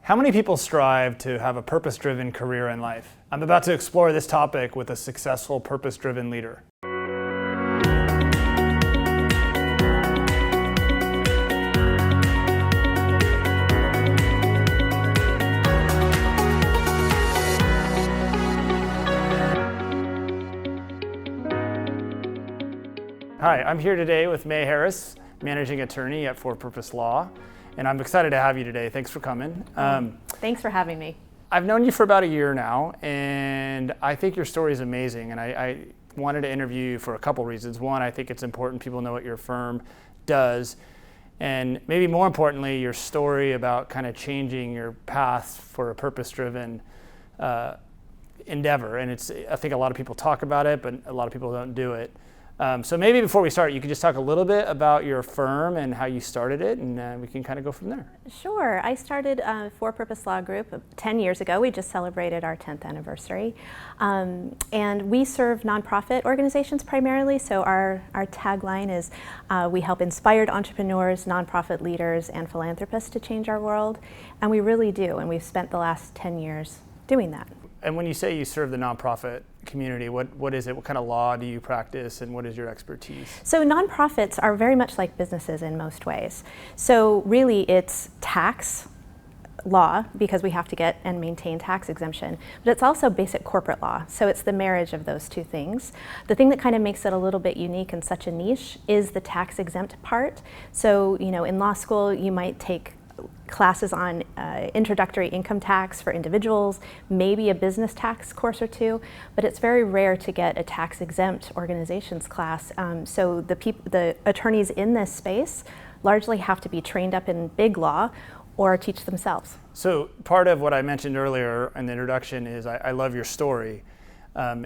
How many people strive to have a purpose-driven career in life? I'm about to explore this topic with a successful purpose-driven leader. Hi, I'm here today with May Harris, managing attorney at For Purpose Law, and I'm excited to have you today. Thanks for coming. Thanks for having me. I've known you for about a year now, and I think your story is amazing, and I wanted to interview you for a couple reasons. One, I think it's important people know what your firm does, and maybe more importantly, your story about kind of changing your path for a purpose-driven endeavor. And I think a lot of people talk about it, but a lot of people don't do it. So maybe before we start, you could just talk a little bit about your firm and how you started it, and we can kind of go from there. Sure. I started For Purpose Law Group 10 years ago. We just celebrated our 10th anniversary. And we serve nonprofit organizations primarily. So our tagline is we help inspired entrepreneurs, nonprofit leaders, and philanthropists to change our world. And we really do. And we've spent the last 10 years doing that. And when you say you serve the nonprofit community, what is it? What kind of law do you practice, and what is your expertise? So nonprofits are very much like businesses in most ways. So really it's tax law, because we have to get and maintain tax exemption, but it's also basic corporate law. So it's the marriage of those two things. The thing that kind of makes it a little bit unique and such a niche is the tax exempt part. So, in law school, you might take classes on introductory income tax for individuals, maybe a business tax course or two, but it's very rare to get a tax exempt organizations class. So the attorneys in this space largely have to be trained up in big law or teach themselves. So part of what I mentioned earlier in the introduction is I love your story.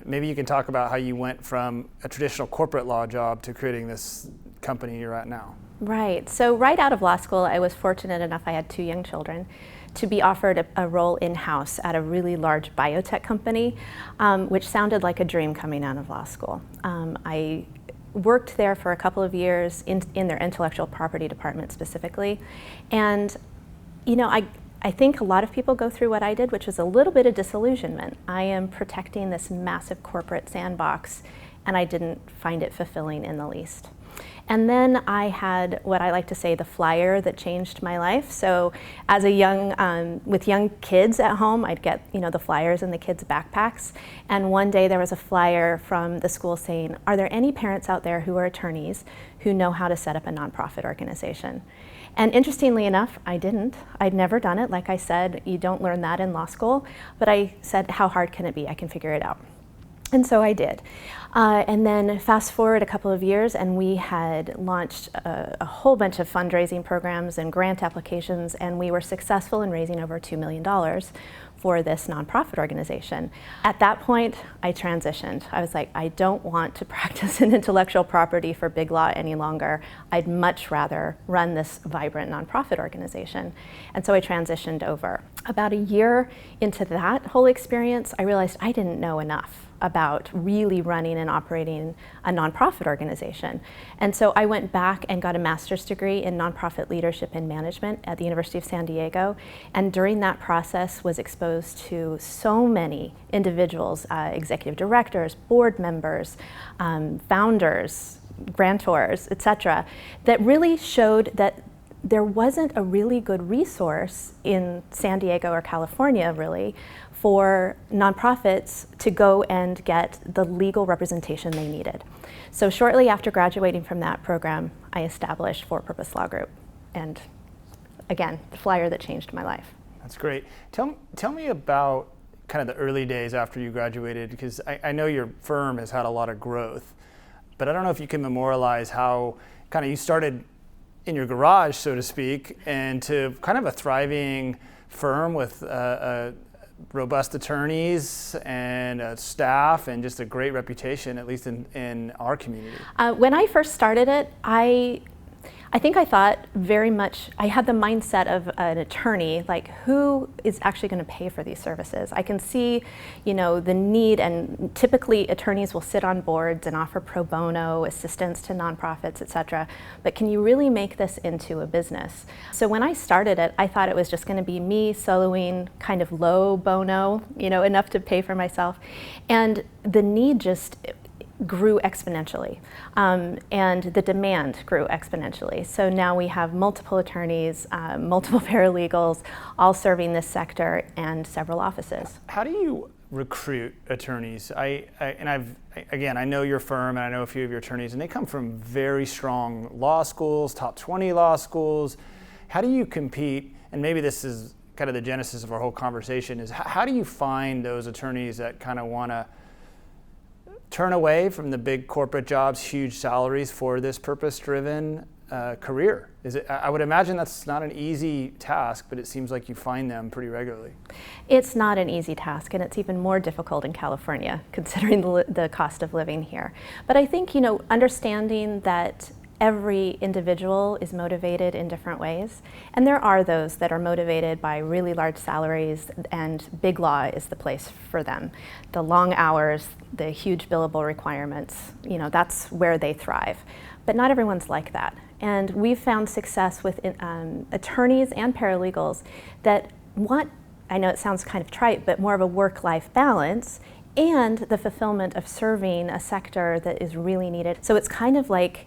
Maybe you can talk about how you went from a traditional corporate law job to creating this company you're at now. Right. So right out of law school, I was fortunate enough, I had 2 young children, to be offered a role in-house at a really large biotech company, which sounded like a dream coming out of law school. I worked there for a couple of years in their intellectual property department specifically. And, I think a lot of people go through what I did, which was a little bit of disillusionment. I am protecting this massive corporate sandbox, and I didn't find it fulfilling in the least. And then I had what I like to say the flyer that changed my life. So as with young kids at home, I'd get the flyers in the kids' backpacks. And one day there was a flyer from the school saying, "Are there any parents out there who are attorneys who know how to set up a nonprofit organization?" And interestingly enough, I didn't. I'd never done it. Like I said, you don't learn that in law school. But I said, how hard can it be? I can figure it out. And so I did. And then fast forward a couple of years, and we had launched a whole bunch of fundraising programs and grant applications, and we were successful in raising over $2 million for this nonprofit organization. At that point, I transitioned. I was like, I don't want to practice in intellectual property for big law any longer. I'd much rather run this vibrant nonprofit organization. And so I transitioned over. About a year into that whole experience, I realized I didn't know enough about really running and operating a nonprofit organization. And so I went back and got a master's degree in nonprofit leadership and management at the University of San Diego. And during that process was exposed to so many individuals, executive directors, board members, founders, grantors, et cetera, that really showed that there wasn't a really good resource in San Diego or California, really, for nonprofits to go and get the legal representation they needed. So shortly after graduating from that program, I established For Purpose Law Group. And again, the flyer that changed my life. That's great. Tell me about kind of the early days after you graduated, because I know your firm has had a lot of growth, but I don't know if you can memorialize how kind of you started in your garage, so to speak, and to kind of a thriving firm with robust attorneys and staff and just a great reputation, at least in our community. When I first started it, I I think I thought very much, I had the mindset of an attorney, like who is actually going to pay for these services? I can see, the need, and typically attorneys will sit on boards and offer pro bono assistance to nonprofits, et cetera. But can you really make this into a business? So when I started it, I thought it was just going to be me soloing kind of low bono, enough to pay for myself. And the need just grew exponentially, and the demand grew exponentially. So now we have multiple attorneys, multiple paralegals, all serving this sector, and several offices. How do you recruit attorneys? I know your firm, and I know a few of your attorneys, and they come from very strong law schools, top 20 law schools. How do you compete? And maybe this is kind of the genesis of our whole conversation, is how do you find those attorneys that kind of want to turn away from the big corporate jobs, huge salaries, for this purpose-driven career? I would imagine that's not an easy task, but it seems like you find them pretty regularly. It's not an easy task, and it's even more difficult in California, considering the cost of living here. But I think, understanding that every individual is motivated in different ways, and there are those that are motivated by really large salaries, and big law is the place for them. The long hours, the huge billable requirements, that's where they thrive. But not everyone's like that. And we've found success with attorneys and paralegals that want, I know it sounds kind of trite, but more of a work-life balance and the fulfillment of serving a sector that is really needed. So it's kind of like,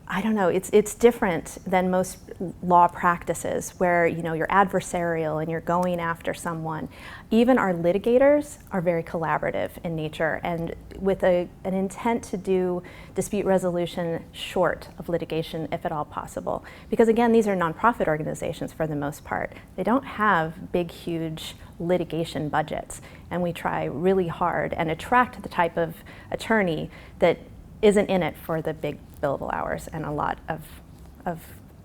I don't know, it's different than most law practices where, you're adversarial and you're going after someone. Even our litigators are very collaborative in nature, and with an intent to do dispute resolution short of litigation, if at all possible. Because again, these are nonprofit organizations for the most part. They don't have big, huge litigation budgets, and we try really hard and attract the type of attorney that isn't in it for the big billable hours and a lot of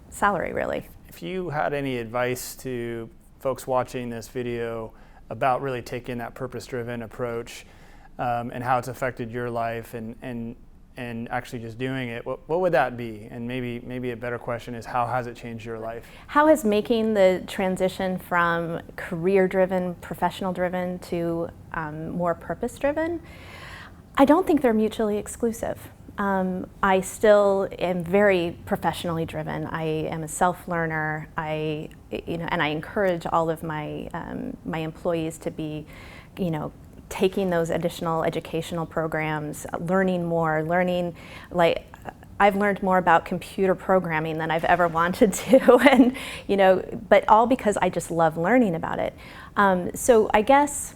salary, really. If you had any advice to folks watching this video about really taking that purpose-driven approach and how it's affected your life and actually just doing it, what would that be? And maybe a better question is, how has it changed your life? How has making the transition from career-driven, professional-driven to more purpose-driven? I don't think they're mutually exclusive. I still am very professionally driven. I am a self-learner. And I encourage all of my my employees to be, taking those additional educational programs, learning more, I've learned more about computer programming than I've ever wanted to, and but all because I just love learning about it. So I guess,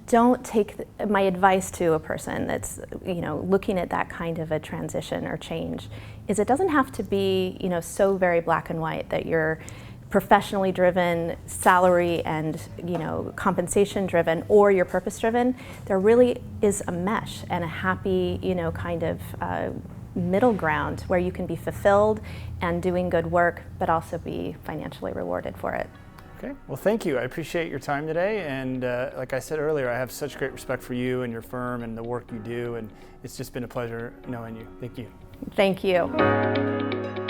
don't take my advice to a person that's looking at that kind of a transition or change is it doesn't have to be so very black and white that you're professionally driven, salary and compensation driven, or you're purpose driven. There really is a mesh and a happy kind of middle ground where you can be fulfilled and doing good work, but also be financially rewarded for it. Okay, well, thank you. I appreciate your time today, and like I said earlier, I have such great respect for you and your firm and the work you do, and it's just been a pleasure knowing you. Thank you. Thank you.